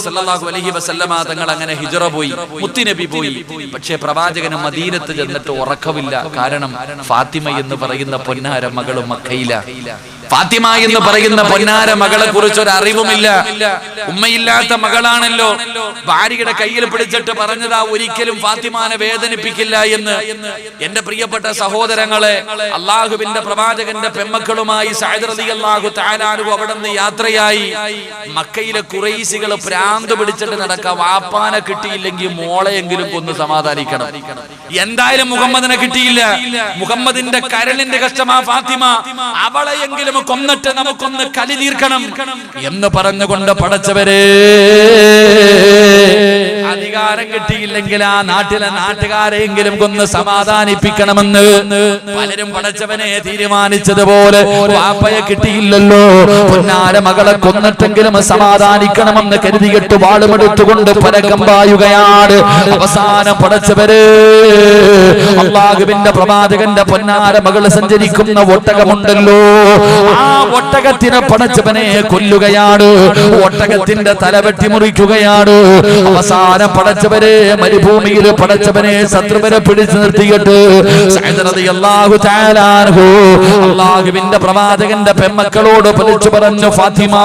സല്ലല്ലാഹു അലൈഹി വസല്ലമ തങ്ങൾ അങ്ങനെ ഹിജ്റ പോയി, മുത്തുനബി പോയി. പക്ഷേ പ്രവാചകന് മദീനത്ത് ചെന്നിട്ട് ഉറക്കമില്ല. കാരണം ഫാത്തിമ എന്ന് പറയുന്ന പൊന്നാര മകളും മക്കയില. ഫാത്തിമ എന്ന് പറയുന്ന പൊന്നാര മകളെ കുറിച്ച് ഒരു അറിവുമില്ല. ഉമ്മയില്ലാത്ത മകളാണല്ലോ. ഭാര്യയുടെ കയ്യിൽ പിടിച്ചിട്ട് പറഞ്ഞതാ ഒരിക്കലും ഫാത്തിമാനെ വേദനിപ്പിക്കില്ല എന്ന്. എന്റെ പ്രിയപ്പെട്ട സഹോദരങ്ങളെ, അള്ളാഹുവിന്റെ പ്രവാചകന്റെ പെമ്മക്കളുമായി സഅദ് റളിയല്ലാഹു തആല അൻഹു അവിടെ നിന്ന് യാത്രയായി. മക്കയിലെ ഖുറൈശികൾ ഭ്രാന്ത് പിടിച്ചിട്ട് നടക്കുക. വാപ്പാനെ കിട്ടിയില്ലെങ്കിൽ മോളെയെങ്കിലും കൊന്ന് സമാധാനിക്കണം. എന്തായാലും മുഹമ്മദിനെ കിട്ടിയില്ല. മുഹമ്മദിന്റെ കരളിന്റെ കഷ്ടമാ ഫാത്തിമ. അവളെയെങ്കിലും കൊന്നിട്ട് നമുക്കൊന്ന് കലി തീർക്കണം എന്ന് പറഞ്ഞുകൊണ്ട് പടച്ചവരെ, അധികാരം കിട്ടിയില്ലെങ്കിൽ ആ നാട്ടിലെ നാട്ടുകാരെയെങ്കിലും കൊന്ന് സമാധാനിപ്പിക്കണമെന്ന് പലരും പടച്ചവനെ തീരുമാനിച്ചതുപോലെ വാപ്പയെ കിട്ടിയില്ലല്ലോ, പൊന്നാര മകളെ കൊന്നിട്ടെങ്കിലും സമാധാനിക്കണമെന്ന് കരുതിയിട്ട് വാളുമെടുത്തുകൊണ്ട് പരക്കം പായുകയാണ്. അവസാനം പടച്ചവരെ, അല്ലാഹുവിന്റെ പ്രവാചകന്റെ പൊന്നാര മകള് സഞ്ചരിക്കുന്ന ഒട്ടകമുണ്ടല്ലോ, ആ ഒട്ടകത്തിനെ പടച്ചവനെ കൊല്ലുകയാണ്. ഒട്ടകത്തിന്റെ തല വെട്ടി മുറിക്കുകയാണ്. അവസാനം പടച്ചവരെ മരുഭൂമിയിൽ പടച്ചവനെ ശത്രുവരെ പിടിച്ചു നിർത്തിയിട്ട് സഅദ് റളിയല്ലാഹു തആല അൻഹു അല്ലാഹുവിന്റെ പ്രവാചകന്റെ പെമ്മക്കളോട് വിളിച്ചു പറഞ്ഞു, ഫാത്തിമ,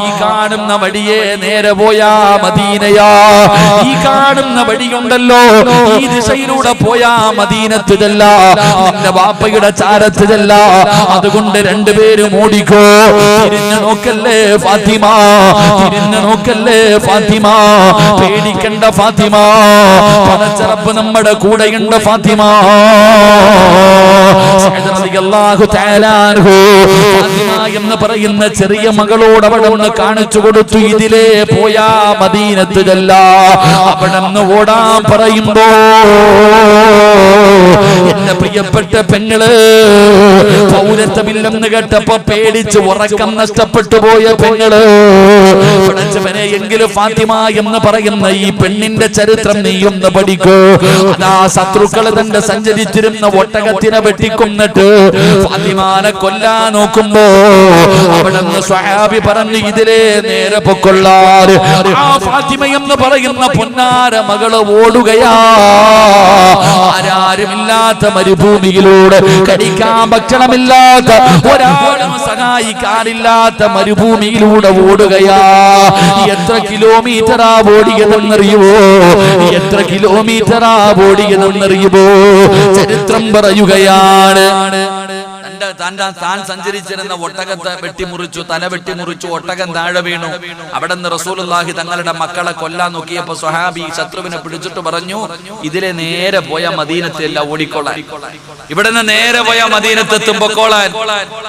ഈ കാണുന്ന വഴിയെ നേരെ പോയാ മദീനയാ. ഈ കാണുന്ന വഴിയുണ്ടല്ലോ, ഈ ദിശയിലൂടെ പോയാ മദീനത്ത് ചെല്ല, നിന്റെ വാപ്പയുടെ ചാരത്ത് ചെല്ല. അതുകൊണ്ട് രണ്ടുപേരും ഓടിക്കോ. തിരിഞ്ഞു നോക്കല്ലേ ഫാത്തിമ, തിരിഞ്ഞു നോക്കല്ലേ ഫാത്തിമ, പേടിക്കണ്ട ഫാത്തിമ, പടച്ചറപ്പ് നമ്മുടെ കൂടെയുണ്ട് ഫാത്തിമ. സഅദ് റളിയല്ലാഹു തആല അൻഹു ഫാത്തിമ എന്ന് പറയുന്ന ചെറിയ മകളോട് അവിടെ നിന്ന് കാണിച്ചു കൊടുത്തു, ഇതിലേ പോയാ മദീനത്ത് ചെല്ല. അവിടെ നിന്ന് ഓടാൻ പറയുമ്പോ എന്റെ പ്രിയപ്പെട്ട പെങ്ങള് പൗരത്വമില്ലെന്ന് കേട്ടപ്പോ പേടിച്ച് ഉറക്കം നഷ്ടപ്പെട്ടു പോയ പെങ്ങള്, പടച്ചവനെ എങ്കിലും ഫാത്തിമ എന്ന് പറയുന്ന ഈ പെണ്ണിന്റെ ചരിത്രം നീ ഒന്ന് പഠിക്കൂ. അതാ ശത്രുക്കള് തന്റെ സഞ്ചരിച്ചിരുന്ന ഒട്ടകത്തിനെ വെട്ടിക്കൊന്നിട്ട് ഫാത്തിമാനെ കൊല്ലാൻ നോക്കുമ്പോ അവിടെ നിന്ന് സ്വഹാബി പറഞ്ഞു, ഇതിലേ നേരെ പൊക്കൊള്ളാറ്. ആ ഫാത്തിമ എന്ന് പറയുന്ന പൊന്നാര മകള് ഓടുകയാ. ആരാരുമില്ലാത്ത മരുഭൂമിയിലൂടെ, കടിക്കാൻ ഭക്ഷണമില്ലാത്ത, ഒരാളും സഹായിക്കാനില്ലാത്ത മരുഭൂമിയിലൂടെ ഓടുകയാ. എത്ര കിലോമീറ്ററാ ഓടിയതെന്നറിയുമോ? എത്ര കിലോമീറ്ററാ ഓടിയതെന്നറിയുമോ? ചരിത്രം പറയുകയാണ്. താൻ സഞ്ചരിച്ചിരുന്ന ഒട്ടകത്തെ വെട്ടിമുറിച്ചു, തല വെട്ടിമുറിച്ചു, ഒട്ടകം താഴെ വീണു. അവിടെ നിന്ന് റസൂലുള്ളാഹി തങ്ങളുടെ മക്കളെ കൊല്ലാൻ നോക്കിയപ്പോ സ്വഹാബി ശത്രുവിനെ പിടിച്ചിട്ട് പറഞ്ഞു, ഇതിലെ നേരെ പോയാ മദീനത്തെല്ല ഓടിക്കൊള്ളാൻ. ഇവിടെ നിന്ന് നേരെ പോയാ മദീനത്തെത്തുമ്പോളാൻ.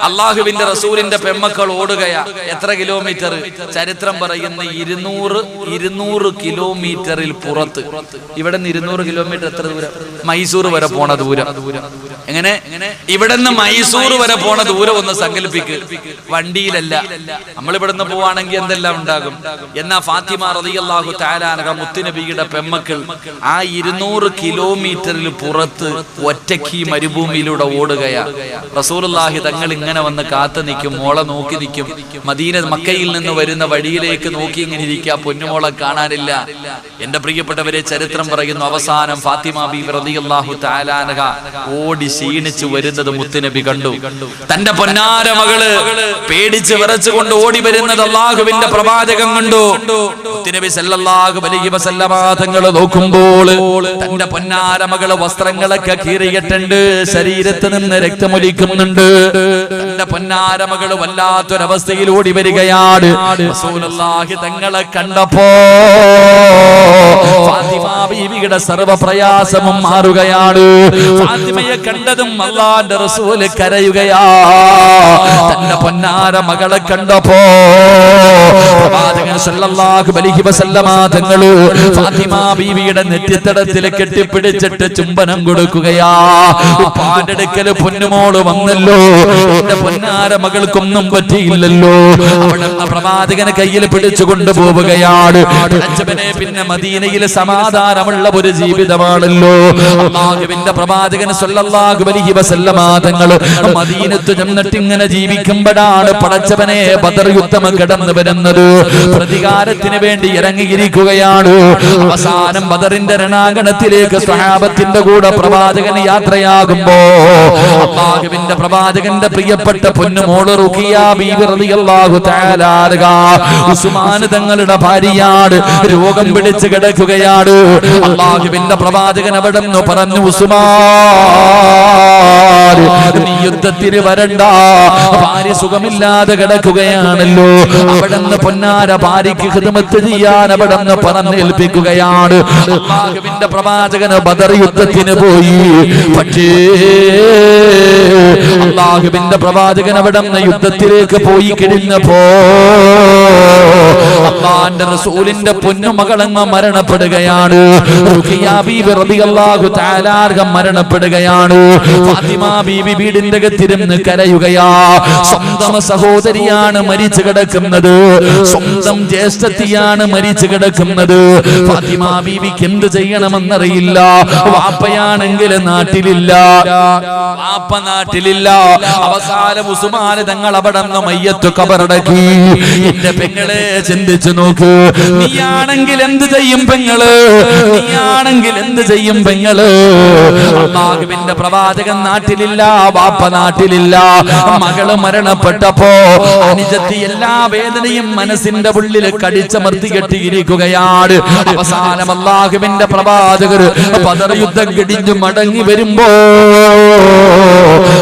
അള്ളാഹുവിന്റെ റസൂലിന്റെ പെമ്മക്കൾ ഓടുകയാ. എത്ര കിലോമീറ്റർ? ചരിത്രം പറയുന്ന 200 കിലോമീറ്ററിൽ പുറത്ത്. ഇവിടെ നിന്ന് 200 കിലോമീറ്റർ എത്ര ദൂരം? മൈസൂർ വരെ പോണ ദൂരം. എങ്ങനെ? ഇവിടെ നിന്ന് മൈസൂർ വരെ പോണ ദൂരം ഒന്ന് സങ്കല്പിക്ക്. വണ്ടിയിലല്ല. നമ്മളിവിടുന്ന് പോവാണെങ്കിൽ എന്തെല്ലാം ഉണ്ടാകും. എന്നാ ഫാത്തിമ റളിയല്ലാഹു തആല അൻഹ മുത്തുനബിയുടെ പെമ്മക്കൾ ആ 200 കിലോമീറ്ററിൽ പുറത്ത് ഒറ്റയ്ക്ക് മരുഭൂമിയിലൂടെ ഓടുകയാ. റസൂലുള്ളാഹി തങ്ങൾ ഇങ്ങനെ വന്ന് കാത്തു നിൽക്കും, മോളെ നോക്കി നിൽക്കും. മക്കയിൽ നിന്ന് വരുന്ന വഴിയിലേക്ക് നോക്കി ഇങ്ങനെ ഇരിക്കുക, പൊന്നുമോളെ കാണാനില്ല. എന്റെ പ്രിയപ്പെട്ടവരെ, ചരിത്രം പറയുന്നു, അവസാനം ഫാത്തിമ ബീവി റളിയല്ലാഹു തആല അൻഹ ഓടി ക്ഷീണിച്ചു വരുന്നത് മുത്തുനബി കണ്ടു. തന്റെ പൊന്നാര മകള് പേടിച്ച് വിറച്ചുകൊണ്ട് ഓടി വരുന്നത് അള്ളാഹുവിന്റെ പ്രവാചകൻ കണ്ടു. മുത്തുനബി സല്ലല്ലാഹു അലൈഹി വസല്ലമ തങ്ങൾ നോക്കുമ്പോൾ തന്റെ പൊന്നാര മകള് വസ്ത്രങ്ങളൊക്കെ കീറിയിട്ടുണ്ട്, ശരീരത്ത് നിന്ന് രക്തമൊലിക്കുന്നുണ്ട്. തന്റെ പൊന്നാര മകള് വല്ലാത്തൊരവസ്ഥയിൽ ഓടി വരികയാണ്. റസൂലുള്ളാഹി തങ്ങളെ കണ്ടപ്പോ ഫാത്തിമ ബീവിയുടെ സർവ്വപ്രയാസവും മാറുകയാണ്. ഫാത്തിമയെ കണ്ടതും അല്ലാഹുവിന്റെ റസൂൽ കരയുകയാ. തന്റെ പൊന്നാര മകളെ കണ്ടപ്പോ പ്രവാചകൻ സല്ലല്ലാഹു അലൈഹി വസല്ലമ തങ്ങൾ ഫാത്തിമ ബീവിയുടെ നെറ്റിത്തടത്തിൽ കെട്ടിപ്പിടിച്ചിട്ട് ചുംബനം കൊടുക്കുകയാ. ഉപ്പാന്റെ അടുക്കൽ പൊന്നുമോള് വന്നല്ലോ, എന്റെ പൊന്നാര മകൾക്കൊന്നും പറ്റിയില്ലല്ലോ. അവിടുന്ന് പ്രവാചകനെ കയ്യിൽ പിടിച്ചു കൊണ്ടുപോവുകയാണ്. പിന്നെ മദീനയിൽ സമാധാനമുള്ള ഒരു ജീവിതമാണല്ലോ. അല്ലാഹുവിന്റെ പ്രവാചകൻ സല്ലല്ലാഹു അലൈഹി വസല്ലമ തങ്ങൾ മദീനത്ത് ചെന്നിട്ട് ഇങ്ങനെ ജീവിക്കുമ്പോഴാണ് പടച്ചവനെ ബദർ യുദ്ധം കടന്നു വരുന്നത്. പ്രതികാരത്തിന് വേണ്ടി ഇറങ്ങിയിരിക്കുകയാണ്. അവസാനം ബദറിന്റെ രണാങ്കണത്തിലേക്ക് സ്വഹാബത്തിന്റെ കൂടെ പ്രവാചകൻ യാത്രയാകുമ്പോ അല്ലാഹുവിന്റെ പ്രവാചകന്റെ പ്രിയപ്പെട്ട പൊന്നുമോള് റുഖിയ ബീവി റളിയല്ലാഹു തആല അൻഹ ഉസ്മാൻ തങ്ങളുടെ ഭാര്യയാണ്, രോഗം പിടിച്ച് കിടക്കുകയാണ്. അല്ലാഹുവിന്റെ പ്രവാചകൻ അവിടെ നിന്ന് പറഞ്ഞു, ഉസ്മാൻ നീ യുദ്ധത്തിന് വരണ്ട, ഭാര്യ സുഖമില്ലാതെ കിടക്കുകയാണല്ലോ. അവിടെ നിന്ന് പൊന്നാര ഭാര്യയ്ക്ക് ഖിദ്മത്ത് ചെയ്യാൻ അവിടെ നിന്ന് പറഞ്ഞേൽപ്പിക്കുകയാണ്. അല്ലാഹുവിന്റെ പ്രവാചകൻ ബദർ യുദ്ധത്തിന് പോയി. പക്ഷേ അല്ലാഹുവിന്റെ പ്രവാചകൻ അവിടെ നിന്ന് യുദ്ധത്തിലേക്ക് പോയി കഴിഞ്ഞപ്പോ അല്ലാഹുവിന്റെ റസൂലിന്റെ പൊന്നുമകളങ്ങ് മരണപ്പെടുകയാണ്. റുഖിയ ബീവി റളിയല്ലാഹു തആല അൻഹ മരണപ്പെടുകയാണ്. ഫാത്തിമ ബീവി വീടിന്റെ അകത്തിരുന്ന് കരയുകയാ. സ്വന്തം സഹോദരിയാണ് മരിച്ചു കിടക്കുന്നത്, സ്വന്തം ജ്യേഷ്ഠത്തിയാണ് മരിച്ചു കിടക്കുന്നത്. ഫാത്തിമ ബീവിക്ക് എന്ത് ചെയ്യണമെന്നറിയില്ല. വാപ്പയാണെങ്കിൽ നാട്ടിലില്ല, വാപ്പ നാട്ടിലില്ല. അവസാനം ഉസ്മാൻ തങ്ങൾ അവിടെ നിന്ന് മയ്യത്ത് ഖബറടക്കി. എന്റെ പെങ്ങളെ ചിന്തിച്ചു നോക്ക്, നീയാണെങ്കിൽ എന്ത് ചെയ്യും പെങ്ങള്, നീയാണെങ്കിൽ എന്ത് ചെയ്യും പെങ്ങള്. അല്ലാഹുവിന്റെ പ്രവാചകൻ നാട്ടിലില്ല, വാപ്പ നാട്ടിലില്ല. മകള് മരണപ്പെട്ടപ്പോ അനുജത്തി എല്ലാ വേദനയും മനസ്സിന്റെ ഉള്ളിൽ കടിച്ചമർത്തി കെട്ടിയിരിക്കുകയാണ്. അവസാനം അല്ലാഹുവിന്റെ പ്രവാചകർ ബദർ യുദ്ധം കഴിഞ്ഞു മടങ്ങി വരുമ്പോ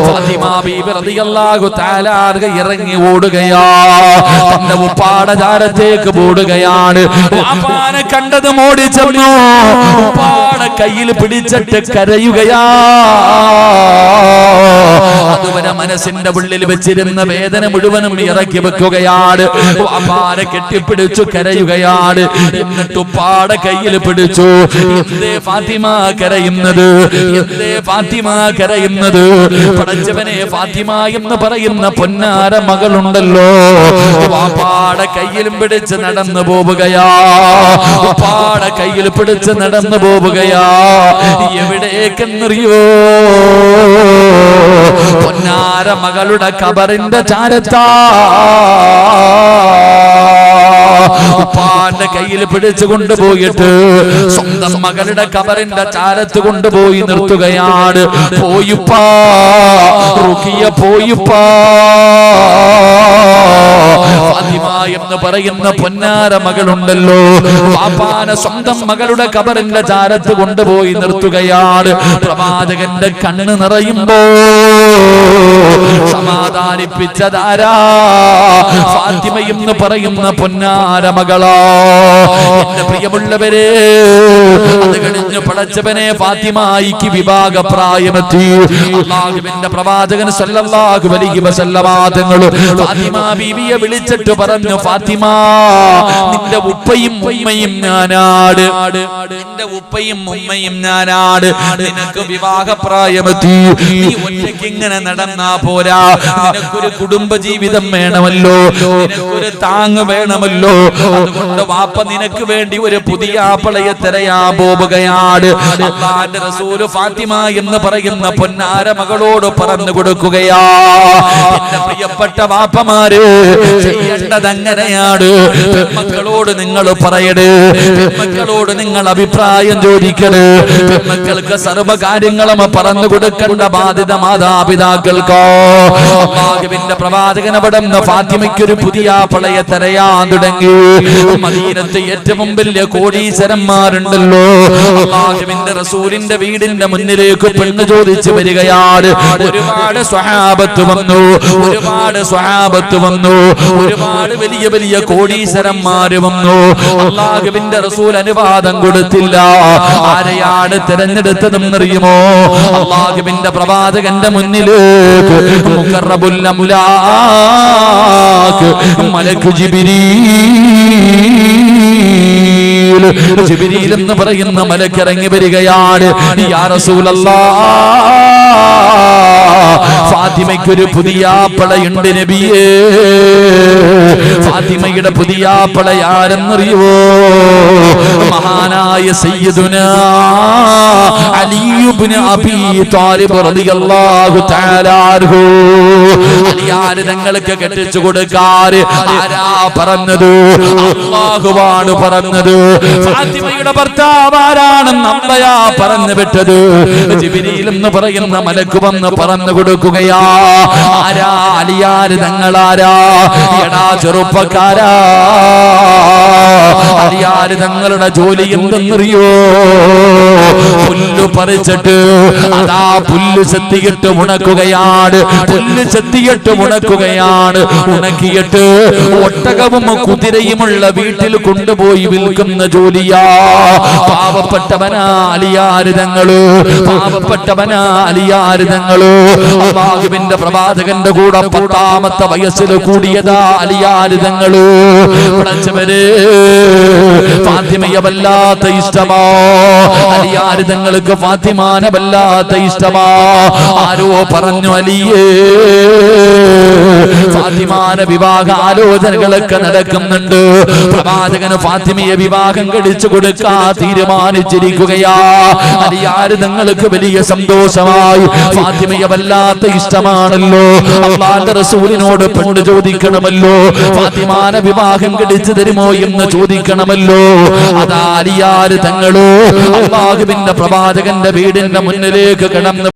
ഫാത്തിമ ബീവി റളിയല്ലാഹു തആല അൻഹ ഇറങ്ങി ഓടുകയാ. തന്റെ ഉപ്പാടെ ചാരത്തേക്ക് ഓടുകയാണ്. വാപ്പാനെ കണ്ടത് ഓടി ചെന്നു ഉപ്പാടെ കയ്യിൽ പിടിച്ചിട്ട് കരയുകയാ. അതുവരെ മനസ്സിന്റെ ഉള്ളിൽ വെച്ചിരുന്ന വേദന മുഴുവനും ഇറക്കി വെക്കുകയാണ്. വാപ്പാനെ കെട്ടിപ്പിടിച്ചു കരയുകയാണ്. എന്നിട്ട് ഉപ്പാടെ കയ്യിൽ പിടിച്ചു. എന്തേ ഫാത്തിമ കരയുന്നത്, എന്തേ ഫാത്തിമ കരയുന്നത്. പടച്ചവനെ, ഫാത്തിമ എന്ന് പറയുന്ന പൊന്നാര മകളുണ്ടല്ലോ, വാപ്പാടെ കയ്യിലും പിടിച്ച് നടന്നു പോവുകയാ, ഉപ്പാടെ കയ്യിൽ പിടിച്ച് നടന്നു പോവുകയാ. എവിടേക്കെന്നറിയോ? പൊന്നാര മകളുടെ ഖബറിന്റെ ചാരത്താ. ഉപ്പാന്റെ കയ്യിൽ പിടിച്ചു കൊണ്ടുപോയിട്ട് സ്വന്തം മകളുടെ ഖബറിന്റെ ചാരത്ത് കൊണ്ടുപോയി നിർത്തുകയാണ്. പോയുപ്പാ റുഖിയ, പോയുപ്പാ. ഫാത്തിമ എന്ന് പറയുന്ന പൊന്നാര മകളുണ്ടല്ലോ, പാപ്പാനെ സ്വന്തം മകളുടെ ഖബറിന്റെ ചാരത്ത് കൊണ്ടുപോയി നിർത്തുകയാണ്. പ്രവാചകന്റെ കണ്ണ് നിറയുമ്പോ സമാധാനിപ്പിച്ചതാരാ? ഫാത്തിമ എന്ന് പറയുന്ന പൊന്നാര മകളാ. എന്റെ പ്രിയമുള്ളവരെ, അത് കഴിഞ്ഞ് പടച്ചവനെ ഫാത്തിമയ്ക്ക് വിവാഹപ്രായമെത്തി. അല്ലാഹുവിന്റെ പ്രവാചകൻ സല്ലല്ലാഹു അലൈഹി വസല്ലമ തങ്ങൾ ഫാത്തിമ ബീവിയെ വിളിച്ചിട്ട് പറഞ്ഞു, ഫാത്തിമ, നിന്റെ ഉപ്പയും ഉമ്മയും ഞാനാണ്, നിന്റെ ഉപ്പയും ഉമ്മയും ഞാനാണ്. നിനക്ക് വിവാഹപ്രായമെത്തി. നീ ഒറ്റയ്ക്ക് ഇങ്ങനെ നടന്നാ പോരാ, നിനക്കൊരു കുടുംബ ജീവിതം വേണമല്ലോ, നിനക്കൊരു താങ്ങ് വേണമല്ലോ. അതുകൊണ്ട് വാപ്പ നിനക്ക് വേണ്ടി ഒരു പുതിയ ആപ്പളയെ തിരയാൻ പോവുകയാണ്. അല്ലാഹുവിന്റെ റസൂൽ ഫാത്തിമ എന്ന് പറയുന്ന പൊന്നാര മകളോട് പറഞ്ഞു കൊടുക്കുകയാ, എന്റെ പ്രിയപ്പെട്ട വാപ്പമാര്, ചെയ്യേണ്ടത് അങ്ങനെയാണ്. പെൺമക്കളോട് നിങ്ങൾ പറയണേ, പെൺമക്കളോട് നിങ്ങൾ അഭിപ്രായം ചോദിക്കണേ. പെൺമക്കൾക്ക് സർവ്വകാര്യങ്ങളും പറഞ്ഞു കൊടുക്കേണ്ട ബാധ്യത മാതാപിതാക്കൾക്കോ. അല്ലാഹുവിന്റെ പ്രവാചകൻ അവിടെ നിന്ന് ഫാത്തിമയ്ക്കൊരു പുതിയ ആപ്പളയെ തിരയാൻ തുടങ്ങി. മദീനത്ത് ഏറ്റവും വലിയ കോടീശ്വരന്മാരുണ്ടല്ലോ, അല്ലാഹുവിന്റെ റസൂലിന്റെ വീടിന്റെ മുന്നിലേക്ക് പെണ്ണ് ചോദിച്ചു വരികയാണ്. ഒരുപാട് സ്വഹാബത്ത് വന്നു, ഒരുപാട് സ്വഹാബത്ത് വന്നു. വന്നു, ഒരുപാട് വലിയ വലിയ കോടീശ്വരന്മാര് വന്നു. അല്ലാഹുവിന്റെ റസൂൽ അനുവാദം കൊടുത്തില്ല. ആരെയാണ് തിരഞ്ഞെടുത്തതെന്നറിയുമോ? അല്ലാഹുവിന്റെ പ്രവാചകന്റെ മുന്നിലേക്ക് മുഖറബുൽ അംലാക്ക് മലക്ക് ജിബ്രീൽ എന്ന് പറയുന്ന മലക്ക് ഇറങ്ങി വരികയാണ്. യാ റസൂലല്ലാഹ്, ഫാത്തിമയ്ക്കൊരു പുതിയാപ്പളയുണ്ട് നബിയേ. ഫാത്തിമയുടെ പുതിയാപ്പള ആരെന്നറിയുവോ? മഹാനായ സയ്യിദുനാ അലി ഇബ്നു അബീ ത്വാലിബ് റളിയല്ലാഹു തആല അൻഹു. അലിയാര് തങ്ങൾക്ക് കെട്ടിച്ചു കൊടുക്കാറ് ആരാ പറഞ്ഞത്? അല്ലാഹുവാണ് പറഞ്ഞത്. ഫാത്തിമയുടെ ഭർത്താവ് ആരാണെന്ന് അമ്പയാ പറഞ്ഞു വിട്ടത്. ജിബ്രീൽ എന്ന് പറയുന്ന മലക്ക് വന്ന് പറഞ്ഞു കൊടുക്കുകയാ. ആരാ? അലിയാര് തങ്ങളാരാ? എടാ ചെറുപ്പക്കാരാ, അലിയാര് തങ്ങളുടെ ജോലി എന്തെന്നറിയോ? പുല്ല് പറിച്ചിട്ട് അതാ പുല്ല് ചെത്തിയിട്ട് ഉണക്കുകയാണ്. പുല്ല് ചെത്തിയിട്ട് ഉണക്കുകയാണ്. ഉണക്കിയിട്ട് ഒട്ടകവും കുതിരയുമുള്ള വീട്ടിൽ കൊണ്ടുപോയി വിൽക്കുന്ന ജോലിയാ. പാവപ്പെട്ടവനാ അലിയാര് തങ്ങള്, പാവപ്പെട്ടവനാ അലിയാര് തങ്ങള്. അല്ലാഹുവിന്റെ പ്രവാചകന്റെ കൂടെ 10ാമത്തെ വയസ്സിൽ കൂടിയതാ അലിയാര് തങ്ങള്. പഠിച്ചവര് ഫാത്തിമയെ വല്ലാത്ത ഇഷ്ടമാ. അലിയാര് തങ്ങൾക്ക് ഫാത്തിമാനെ വല്ലാത്ത ഇഷ്ടമാ. ആരോ പറഞ്ഞു, അലിയേ ഫാത്തിമാനെ വിവാഹ ആലോചനകളൊക്കെ നടക്കുന്നുണ്ട്, പ്രവാചകന് ഫാത്തിമയെ വിവാഹം കഴിച്ചു കൊടുക്കാൻ തീരുമാനിച്ചിരിക്കുകയാ. അലിയാര് തങ്ങൾക്ക് വലിയ സന്തോഷമായി. ഫാത്തിമയെ വല്ലാത്ത ഇഷ്ടമാണല്ലോ. അല്ലാഹുവിന്റെ റസൂലിനോട് പെണ്ണ് ചോദിക്കണമല്ലോ, ഫാത്തിമാനെ വിവാഹം കഴിച്ചു തരുമോ എന്ന് ചോദിക്കണമല്ലോ. അതാ അലിയാര് തങ്ങളോ അല്ലാഹുവിന്റെ പ്രവാചകന്റെ വീടിന്റെ മുന്നിലേക്ക് കടന്നു